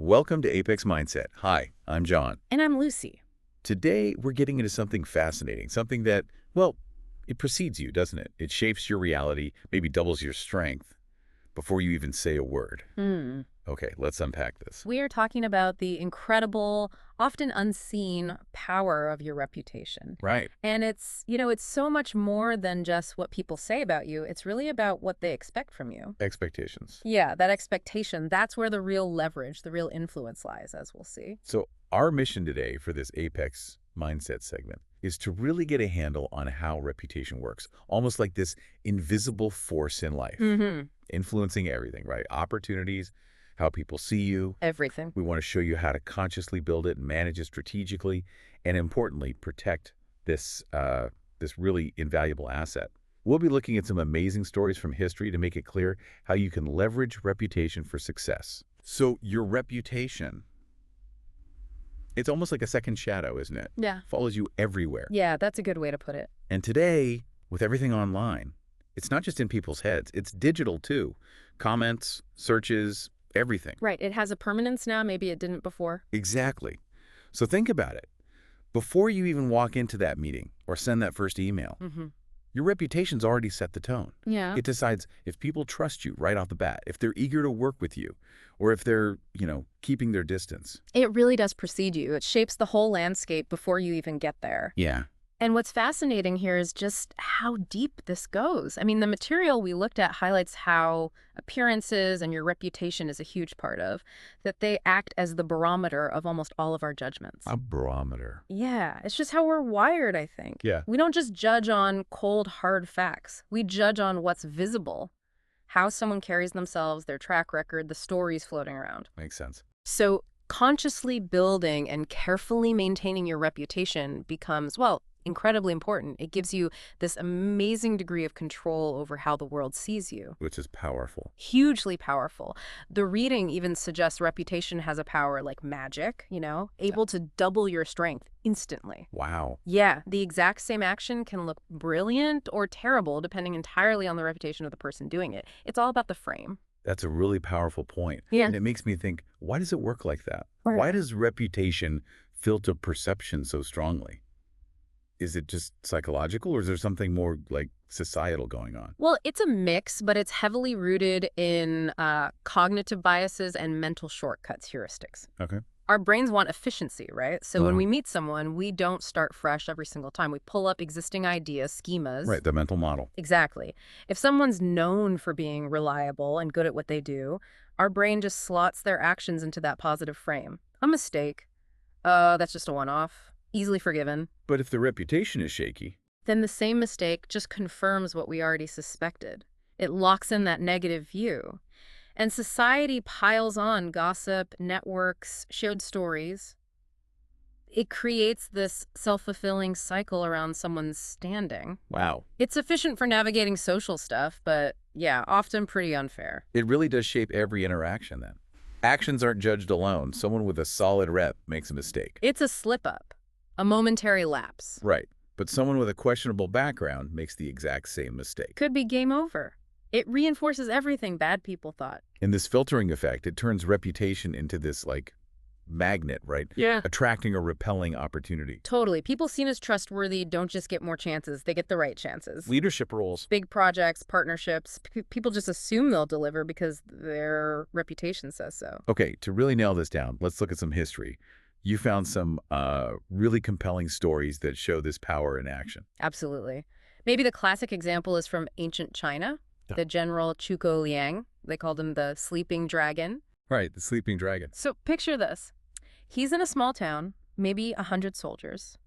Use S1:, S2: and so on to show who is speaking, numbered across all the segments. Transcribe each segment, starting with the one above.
S1: Welcome to Apex Mindset. Hi, I'm John.
S2: And I'm Lucy.
S1: Today, we're getting into something fascinating, something that, well, it precedes you, doesn't it? It shapes your reality, maybe doubles your strength before you even say a word. Okay, let's unpack this.
S2: We are talking about the incredible, often unseen power of your reputation.
S1: Right.
S2: And it's so much more than just what people say about you. It's really about what they expect from you.
S1: Expectations.
S2: Yeah, that expectation, that's where the real leverage, the real influence lies, as we'll see.
S1: So our mission today for this Apex Mindset segment is to really get a handle on how reputation works, almost like this invisible force in life, influencing everything, right? Opportunities, how people see you.
S2: Everything.
S1: We want to show you how to consciously build it and manage it strategically, and importantly, protect this really invaluable asset. We'll be looking at some amazing stories from history to make it clear how you can leverage reputation for success. So your reputation, it's almost like a second shadow, isn't it?
S2: Yeah.
S1: Follows you everywhere.
S2: Yeah, that's a good way to put it.
S1: And today, with everything online, it's not just in people's heads, it's digital too. Comments, searches, everything.
S2: Right. It has a permanence now. Maybe it didn't before.
S1: Exactly. So think about it. Before you even walk into that meeting or send that first email, your reputation's already set the tone.
S2: Yeah.
S1: It decides if people trust you right off the bat, if they're eager to work with you, or if they're, keeping their distance.
S2: It really does precede you. It shapes the whole landscape before you even get there.
S1: Yeah.
S2: And what's fascinating here is just how deep this goes. I mean, the material we looked at highlights how appearances and your reputation is a huge part of, that they act as the barometer of almost all of our judgments.
S1: A barometer.
S2: Yeah, it's just how we're wired, I think.
S1: Yeah.
S2: We don't just judge on cold, hard facts. We judge on what's visible, how someone carries themselves, their track record, the stories floating around.
S1: Makes sense.
S2: So consciously building and carefully maintaining your reputation becomes, well, incredibly important. It gives you this amazing degree of control over how the world sees you.
S1: Which is powerful.
S2: Hugely powerful. The reading even suggests reputation has a power like magic, able to double your strength instantly.
S1: Wow.
S2: Yeah, the exact same action can look brilliant or terrible depending entirely on the reputation of the person doing it. It's all about the frame.
S1: That's a really powerful point.
S2: Yeah.
S1: And it makes me think, why does it work like that?
S2: Right.
S1: Why does reputation filter perception so strongly? Is it just psychological, or is there something more like societal going on?
S2: Well, it's a mix, but it's heavily rooted in cognitive biases and mental shortcuts heuristics.
S1: Okay.
S2: Our brains want efficiency, right? So when we meet someone, we don't start fresh every single time. We pull up existing ideas, schemas.
S1: Right, the mental model.
S2: Exactly. If someone's known for being reliable and good at what they do, our brain just slots their actions into that positive frame. A mistake. That's just a one-off. Easily forgiven.
S1: But if the reputation is shaky,
S2: then the same mistake just confirms what we already suspected. It locks in that negative view. And society piles on gossip, networks, shared stories. It creates this self-fulfilling cycle around someone's standing.
S1: wow,
S2: It's efficient for navigating social stuff, but yeah, often pretty unfair.
S1: it really does shape every interaction then. Actions aren't judged alone. Someone with a solid rep makes a mistake.
S2: It's a slip-up, a momentary lapse.
S1: Right. But someone with a questionable background makes the exact same mistake.
S2: Could be game over. It reinforces everything bad people thought.
S1: In this filtering effect, it turns reputation into this, magnet, right?
S2: Yeah.
S1: Attracting or repelling opportunity.
S2: Totally. People seen as trustworthy don't just get more chances, they get the right chances.
S1: Leadership roles.
S2: Big projects, partnerships, people just assume they'll deliver because their reputation says so.
S1: Okay, to really nail this down, let's look at some history. You found some really compelling stories that show this power in action.
S2: Absolutely. Maybe the classic example is from ancient China.
S1: Yeah.
S2: The general Zhuge Liang, they called him the sleeping dragon.
S1: Right, the sleeping dragon.
S2: So picture this. He's in a small town, maybe 100 soldiers,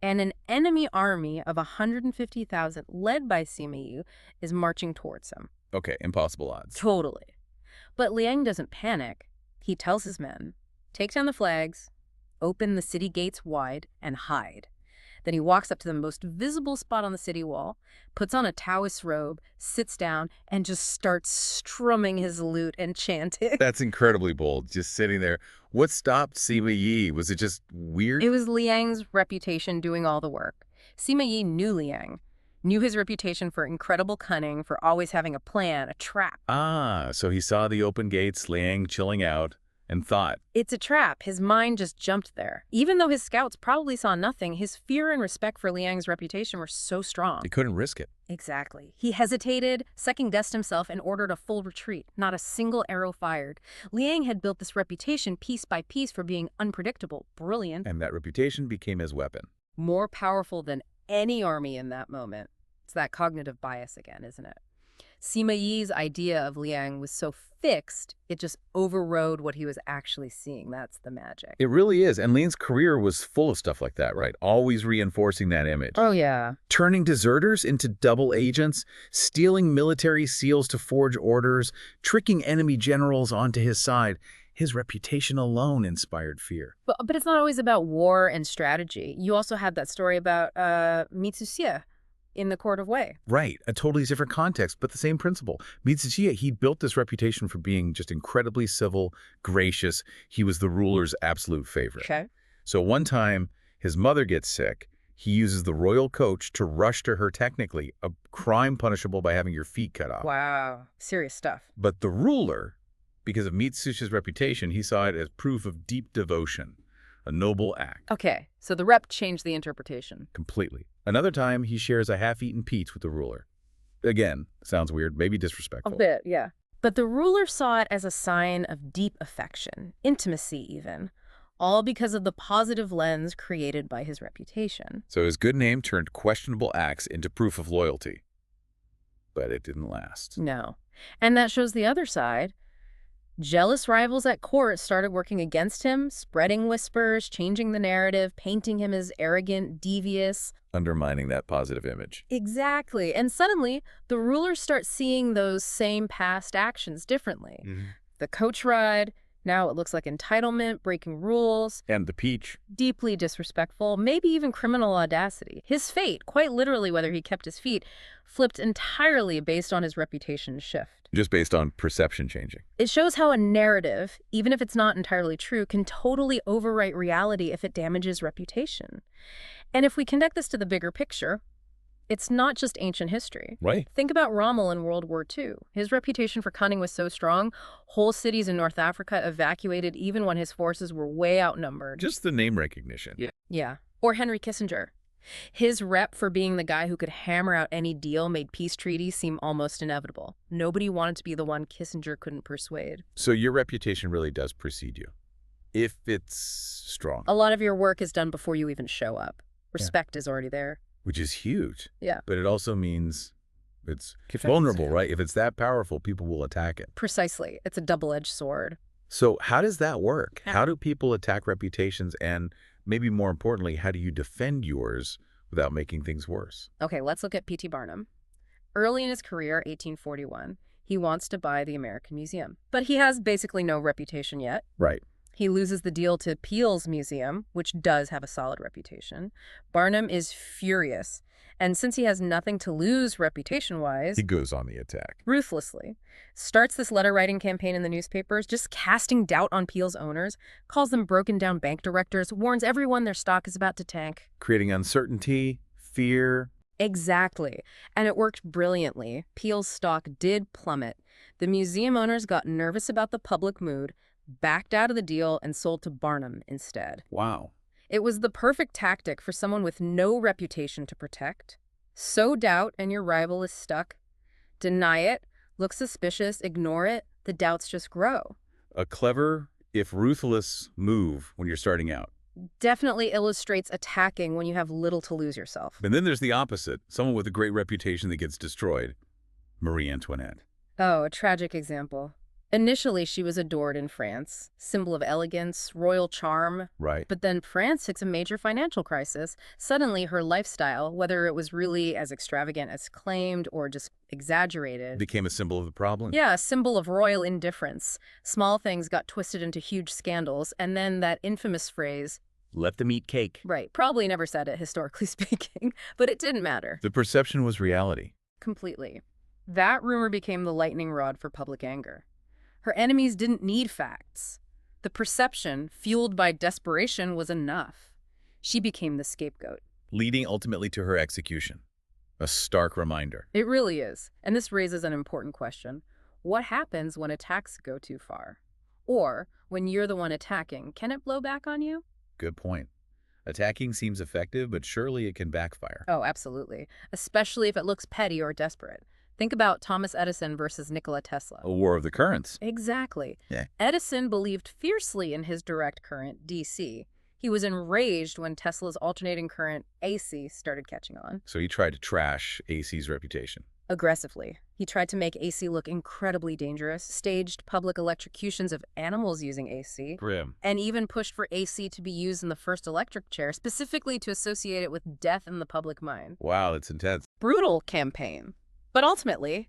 S2: and an enemy army of 150,000 led by Sima Yi is marching towards him.
S1: Okay, impossible odds.
S2: Totally. But Liang doesn't panic. He tells his men, take down the flags, open the city gates wide, and hide. Then he walks up to the most visible spot on the city wall, puts on a Taoist robe, sits down, and just starts strumming his lute and chanting.
S1: That's incredibly bold, just sitting there. What stopped Sima Yi? Was it just weird?
S2: It was Liang's reputation doing all the work. Sima Yi knew Liang, knew his reputation for incredible cunning, for always having a plan, a trap.
S1: Ah, so he saw the open gates, Liang chilling out, and thought,
S2: It's a trap. His mind just jumped there. Even though his scouts probably saw nothing, his fear and respect for Liang's reputation were so strong.
S1: he couldn't risk it.
S2: Exactly. He hesitated, second-guessed himself, and ordered a full retreat. Not a single arrow fired. Liang had built this reputation piece by piece for being unpredictable, brilliant,
S1: And that reputation became his weapon.
S2: more powerful than any army in that moment. It's that cognitive bias again, isn't it? Sima Yi's idea of Liang was so fixed, it just overrode what he was actually seeing. That's the magic.
S1: It really is. And Liang's career was full of stuff like that, right? Always reinforcing that image.
S2: Oh, yeah.
S1: Turning deserters into double agents, stealing military seals to forge orders, tricking enemy generals onto his side. His reputation alone inspired fear.
S2: But it's not always about war and strategy. You also had that story about Mitsushita in the Court of Wei.
S1: Right, a totally different context, but the same principle. Mitsubishi, he built this reputation for being just incredibly civil, gracious. He was the ruler's absolute favorite.
S2: Okay.
S1: So one time, his mother gets sick. He uses the royal coach to rush to her technically, a crime punishable by having your feet cut off.
S2: Wow. Serious stuff.
S1: But the ruler, because of Mitsushi's reputation, he saw it as proof of deep devotion, a noble act.
S2: Okay, so the rep changed the interpretation.
S1: Completely. Another time, he shares a half-eaten peach with the ruler. Again, sounds weird, maybe disrespectful.
S2: A bit, yeah. But the ruler saw it as a sign of deep affection, intimacy even, all because of the positive lens created by his reputation.
S1: So his good name turned questionable acts into proof of loyalty. But it didn't last.
S2: No. And that shows the other side. Jealous rivals at court started working against him, spreading whispers, changing the narrative, painting him as arrogant, devious.
S1: Undermining that positive image.
S2: Exactly. And suddenly, the rulers start seeing those same past actions differently. The coach ride, now it looks like entitlement, breaking rules.
S1: And the peach.
S2: Deeply disrespectful, maybe even criminal audacity. His fate, quite literally whether he kept his feet, flipped entirely based on his reputation shift.
S1: Just based on perception changing.
S2: It shows how a narrative, even if it's not entirely true, can totally overwrite reality if it damages reputation. And if we connect this to the bigger picture, it's not just ancient history.
S1: Right.
S2: Think about Rommel in World War II. His reputation for cunning was so strong, whole cities in North Africa evacuated even when his forces were way outnumbered.
S1: Just the name recognition.
S2: Yeah. Or Henry Kissinger. His rep for being the guy who could hammer out any deal made peace treaties seem almost inevitable. Nobody wanted to be the one Kissinger couldn't persuade.
S1: So your reputation really does precede you. If it's strong.
S2: A lot of your work is done before you even show up. Respect is already there.
S1: Which is huge.
S2: Yeah.
S1: But it also means it's vulnerable, right? If it's that powerful, people will attack it.
S2: Precisely. It's a double-edged sword.
S1: So how does that work? How do people attack reputations? And maybe more importantly, how do you defend yours without making things worse?
S2: Okay, let's look at P.T. Barnum. Early in his career, 1841, he wants to buy the American Museum. But he has basically no reputation yet.
S1: Right.
S2: He loses the deal to Peale's museum, which does have a solid reputation. Barnum is furious. And since he has nothing to lose reputation-wise,
S1: He goes on the attack.
S2: ruthlessly, starts this letter-writing campaign in the newspapers, just casting doubt on Peale's owners, calls them broken-down bank directors, warns everyone their stock is about to tank.
S1: Creating uncertainty, fear.
S2: Exactly. And it worked brilliantly. Peale's stock did plummet. The museum owners got nervous about the public mood, backed out of the deal, and sold to Barnum instead.
S1: Wow.
S2: It was the perfect tactic for someone with no reputation to protect. Sow doubt and your rival is stuck. Deny it, look suspicious, ignore it, the doubts just grow.
S1: A clever, if ruthless, move when you're starting out.
S2: Definitely illustrates attacking when you have little to lose yourself.
S1: And then there's the opposite. Someone with a great reputation that gets destroyed. Marie Antoinette.
S2: Oh, a tragic example. Initially, she was adored in France, symbol of elegance, royal charm.
S1: Right.
S2: But then France hits a major financial crisis. Suddenly, her lifestyle, whether it was really as extravagant as claimed or just exaggerated,
S1: Became a symbol of the problem.
S2: yeah, a symbol of royal indifference. Small things got twisted into huge scandals, and then that infamous phrase,
S1: Let them eat cake.
S2: right, probably never said it, historically speaking, but it didn't matter.
S1: The perception was reality.
S2: Completely. That rumor became the lightning rod for public anger. Her enemies didn't need facts. The perception, fueled by desperation, was enough. She became the scapegoat.
S1: Leading ultimately to her execution. A stark reminder.
S2: It really is. And this raises an important question. What happens when attacks go too far? Or when you're the one attacking, can it blow back on you?
S1: Good point. Attacking seems effective, but surely it can backfire.
S2: Oh, absolutely. Especially if it looks petty or desperate. Think about Thomas Edison versus Nikola Tesla.
S1: A war of the currents.
S2: Exactly.
S1: Yeah.
S2: Edison believed fiercely in his direct current, DC. He was enraged when Tesla's alternating current, AC, started catching on.
S1: So he tried to trash AC's reputation.
S2: Aggressively. He tried to make AC look incredibly dangerous, staged public electrocutions of animals using AC,
S1: Grim.
S2: and even pushed for AC to be used in the first electric chair, specifically to associate it with death in the public mind.
S1: Wow, it's intense.
S2: Brutal campaign. But ultimately,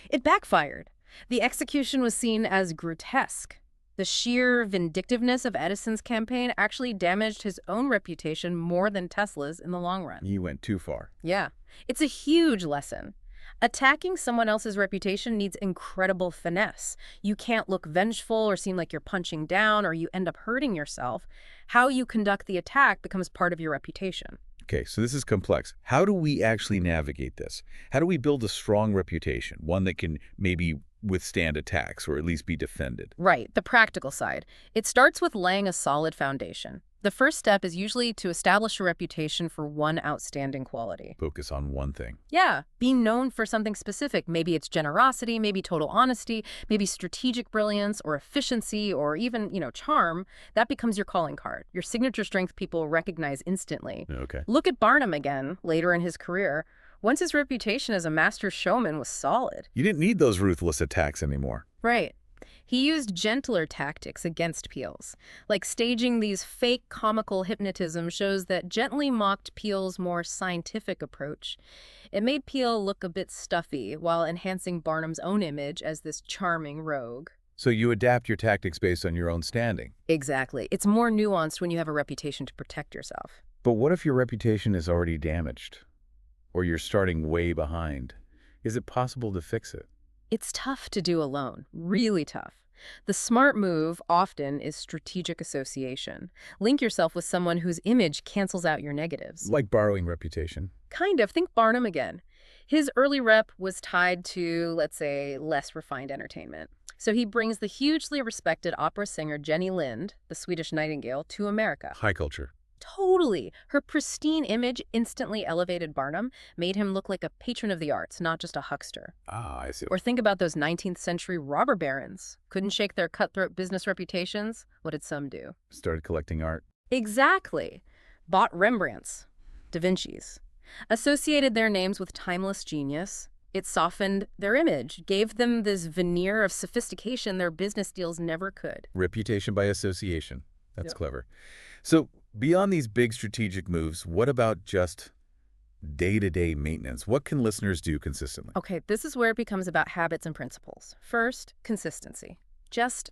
S2: it backfired. The execution was seen as grotesque. The sheer vindictiveness of Edison's campaign actually damaged his own reputation more than Tesla's in the long run.
S1: He went too far.
S2: Yeah, it's a huge lesson. Attacking someone else's reputation needs incredible finesse. You can't look vengeful or seem like you're punching down or you end up hurting yourself. How you conduct the attack becomes part of your reputation.
S1: Okay, so this is complex. How do we actually navigate this? How do we build a strong reputation, one that can maybe withstand attacks or at least be defended?
S2: Right, the practical side. It starts with laying a solid foundation. The first step is usually to establish a reputation for one outstanding quality.
S1: Focus on one thing.
S2: Yeah, being known for something specific. Maybe it's generosity, maybe total honesty, maybe strategic brilliance or efficiency or even, charm. That becomes your calling card, your signature strength people recognize instantly.
S1: Okay.
S2: Look at Barnum again, later in his career. Once his reputation as a master showman was solid.
S1: You didn't need those ruthless attacks anymore.
S2: Right. He used gentler tactics against Peel's, like staging these fake comical hypnotism shows that gently mocked Peel's more scientific approach. It made Peel look a bit stuffy while enhancing Barnum's own image as this charming rogue.
S1: So you adapt your tactics based on your own standing.
S2: Exactly. It's more nuanced when you have a reputation to protect yourself.
S1: But what if your reputation is already damaged? Or you're starting way behind? Is it possible to fix it?
S2: It's tough to do alone, really tough. The smart move often is strategic association. Link yourself with someone whose image cancels out your negatives.
S1: Like borrowing reputation.
S2: Kind of. Think Barnum again. His early rep was tied to, let's say, less refined entertainment. So he brings the hugely respected opera singer Jenny Lind, the Swedish Nightingale, to America.
S1: High culture.
S2: Totally. Her pristine image instantly elevated Barnum, made him look like a patron of the arts, not just a huckster.
S1: Ah, I see.
S2: Or think about those 19th century robber barons. Couldn't shake their cutthroat business reputations? What did some do?
S1: Started collecting art.
S2: Exactly. Bought Rembrandts, Da Vinci's. Associated their names with timeless genius. It softened their image, gave them this veneer of sophistication their business deals never could.
S1: Reputation by association. That's
S2: Yep.
S1: clever. So beyond these big strategic moves, what about just day-to-day maintenance? What can listeners do consistently?
S2: Okay, this is where it becomes about habits and principles. First, consistency. Just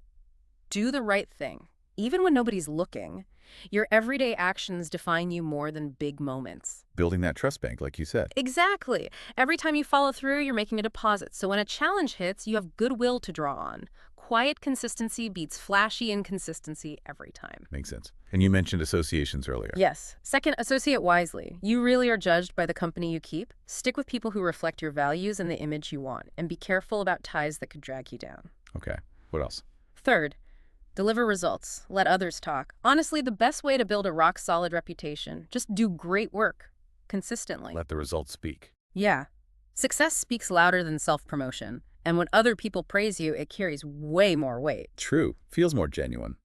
S2: do the right thing, even when nobody's looking. Your everyday actions define you more than big moments.
S1: Building that trust bank, like you said.
S2: Exactly. Every time you follow through, you're making a deposit. So when a challenge hits, you have goodwill to draw on. Quiet consistency beats flashy inconsistency every time.
S1: Makes sense. And you mentioned associations earlier.
S2: Yes. Second, associate wisely. You really are judged by the company you keep. Stick with people who reflect your values and the image you want. And be careful about ties that could drag you down.
S1: Okay. What else?
S2: Third, deliver results. Let others talk. Honestly, the best way to build a rock-solid reputation, just do great work consistently.
S1: Let the results speak.
S2: Yeah. Success speaks louder than self-promotion. And when other people praise you, it carries way more weight.
S1: True. Feels more genuine.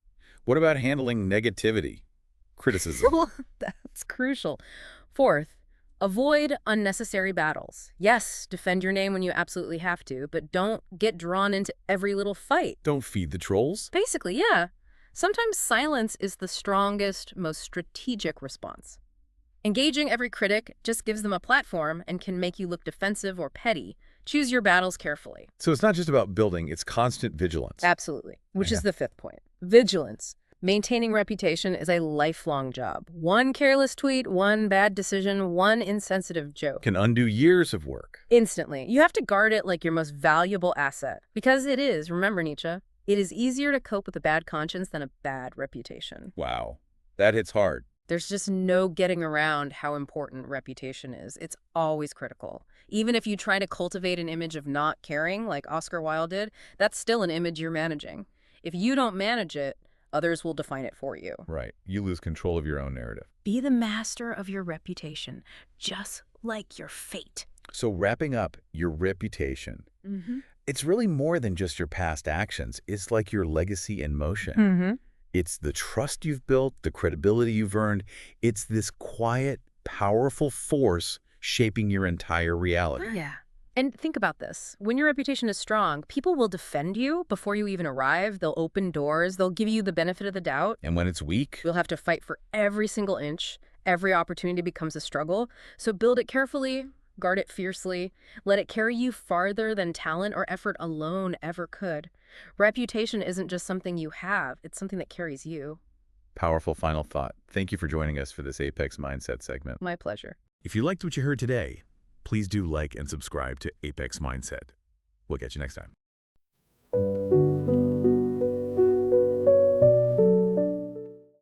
S1: What about handling negativity? Criticism.
S2: That's crucial. Fourth, avoid unnecessary battles. Yes, defend your name when you absolutely have to, but don't get drawn into every little fight.
S1: Don't feed the trolls.
S2: Basically, yeah. Sometimes silence is the strongest, most strategic response. Engaging every critic just gives them a platform and can make you look defensive or petty. Choose your battles carefully.
S1: So it's not just about building, it's constant vigilance.
S2: Absolutely. Which
S1: Yeah.
S2: is the fifth point. Vigilance. Maintaining reputation is a lifelong job. One careless tweet, one bad decision, one insensitive joke.
S1: Can undo years of work.
S2: Instantly. You have to guard it like your most valuable asset. Because it is, remember Nietzsche, it is easier to cope with a bad conscience than a bad reputation.
S1: Wow. That hits hard.
S2: There's just no getting around how important reputation is. It's always critical. Even if you try to cultivate an image of not caring, like Oscar Wilde did, that's still an image you're managing. If you don't manage it, others will define it for you.
S1: Right. You lose control of your own narrative.
S2: Be the master of your reputation, just like your fate.
S1: So wrapping up, your reputation. It's really more than just your past actions. It's like your legacy in motion. It's the trust you've built, the credibility you've earned. It's this quiet, powerful force shaping your entire reality.
S2: Yeah. And think about this. When your reputation is strong, people will defend you before you even arrive. They'll open doors. They'll give you the benefit of the doubt.
S1: And when it's weak,
S2: You'll have to fight for every single inch. Every opportunity becomes a struggle. So build it carefully, guard it fiercely. Let it carry you farther than talent or effort alone ever could. Reputation isn't just something you have. It's something that carries you.
S1: powerful final thought. Thank you for joining us for this Apex Mindset segment.
S2: My pleasure.
S1: If you liked what you heard today, please do like and subscribe to Apex Mindset. We'll catch you next time.